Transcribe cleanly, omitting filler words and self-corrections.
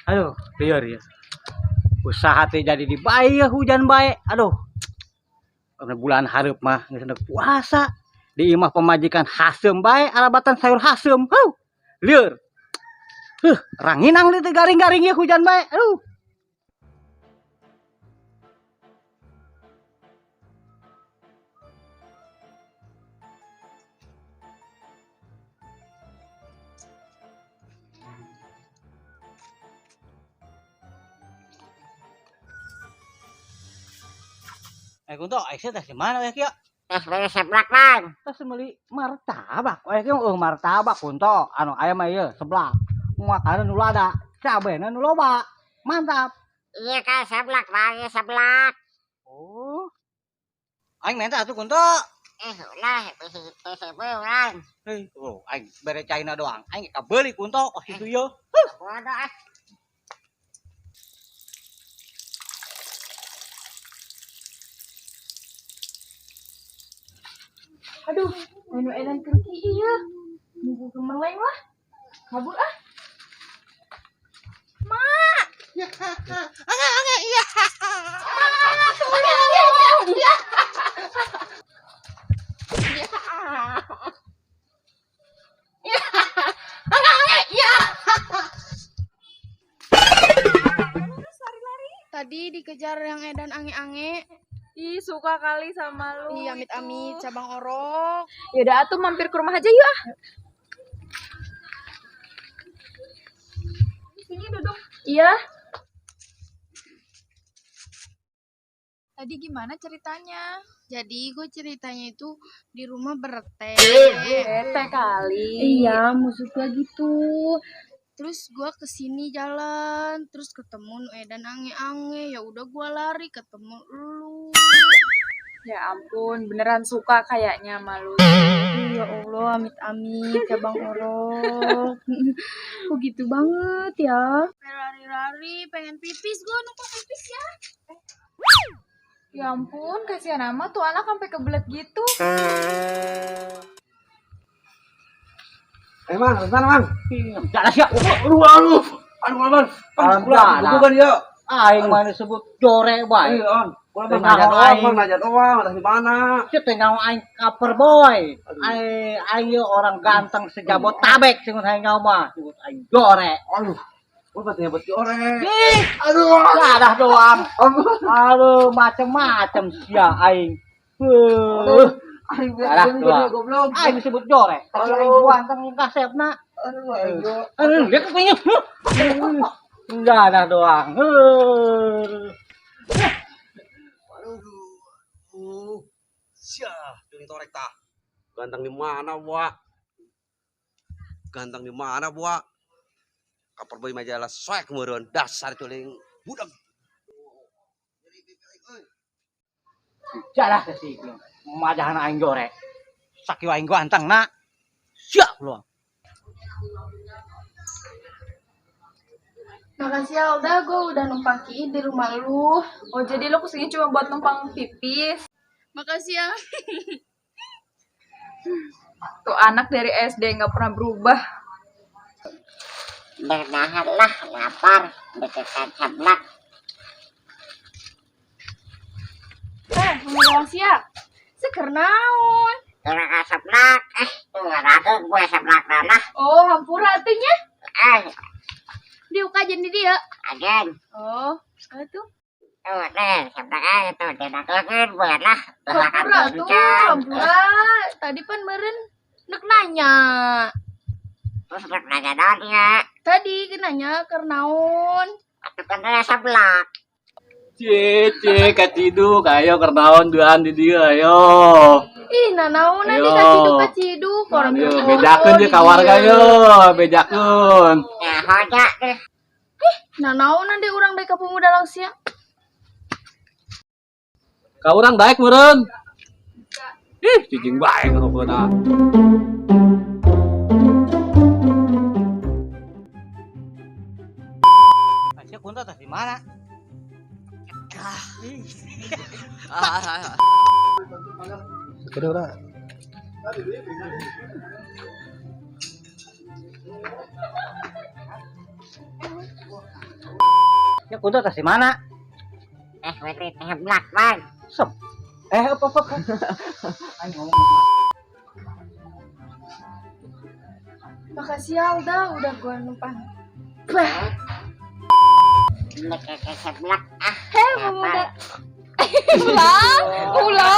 Aduh, liar ya. Usaha teh jadi dibayar hujan baik. Aduh. Karena bulan hareup mah geus hendak puasa. Di imah pemajikan hasem bae arabatan sayur hasem. Heuh. Lieur. Ranginang di teh garing-garing ya hujan bae. Aduh. Kunto, aisy teh mana we kieu? Beli seblak bang. Tas meuli martabak. We kieu martabak kunto. Anu aya mah ieu seblak. Muakana nu lada, cabena nu loba. Mantap. Iya kan seblak bang, iya seblak. Oh. Aing minta atuh kunto. Ulah, bisi beulang. Heuh, aing bere caina doang. Aing kabeuli kunto, oh kitu ye. Bodoh ah. Aduh, anu edan kerki iya. Nunggu kemeleng lah. Kabur ah. Mak. Ya, angga iya. Tadi dikejar yang edan ange-ange. Ih, suka kali sama lu. Iya, amit-amit cabang orok. Yaudah, atuh mampir ke rumah aja yuk ah. Sini duduk. Iya. Tadi gimana ceritanya? Jadi gue ceritanya itu di rumah berteh. Bete kali. Iya, musuhnya gitu. Terus gue kesini jalan, terus ketemu edan ange-ange. Ya udah gue lari ketemu lu. Ya ampun, beneran suka kayaknya malu. Ya Allah, amit-amit cabang orok. Kok gitu banget ya? Lari-lari, pengen pipis, gue numpang pipis ya. Ya ampun, kasihan amat tuh anak sampai kebelet gitu. Mang, bentar mang. Jalan sia. Aduh. Bukan ya. Aing mah disebut jore bae. On. Kulo Tengah mah aing. ngajak doang, di mana? Sieu teh ngawa aing kaper boy. Aing ieu orang ganteng sejabotabek sing aing ngawa mah, disebut aing jore. Aduh. Kulo berarti buat ore. Ih, Aduh. sadah doang. Aduh, macem-macem sia aing. Aing Salah doang. goblok. Aing disebut jore. Tapi aing ganteng kasepna. Aduh. Lihat punya. Sadah doang. Syah, jeung torek tah. Ganteng di mana, Buak? Ganteng di mana, Buak? Kapal boy majalah soek meureun dasar culing budak. Jalah sih. Majahan aing jore. Sakieu aing ganteng na. Sia lu. Makasih ya Alda, gue udah numpang Ki di rumah lu. Oh, jadi lo kesini cuma buat numpang pipis. Makasih ya. Tuh anak dari SD nggak pernah berubah. Bernahanlah lapar, deketan seblak. Makasih ya. Seker naon. Kira seblak, tuh ratu gue seblak tanah. Oh, hampura atunya. Diuka jadi dia. Agen. Oh, tuh. Tuh, seblak aja tuh, dinakeun buat lah. Hampura tuh, hampura. Tadi pan meren nek nanya. Terus nanya naon ya. Tadi nanya kernaon. Atuh kan seblak. Cie, kacidu kayo kernaon duaan di dieu ayo. Ih, nanaon nanti Ayo. kaciduk. Orang Ayo, gitu. bedakeun je ka warga yo, bedakeun. Ya, hoja deh. Nanaon nanti orang dari pemuda langsia. Ka urang daek meureun. Ih, cicing bae ngobrolna. Masih kunta teh di mana? Kedua ora. Ya kudu tas di mana? Berarti teh blak bang. Sep. Apa. Ayo ngomong. Makasih ya udah gua numpang. Ini kayak seblak. Hei, ulang.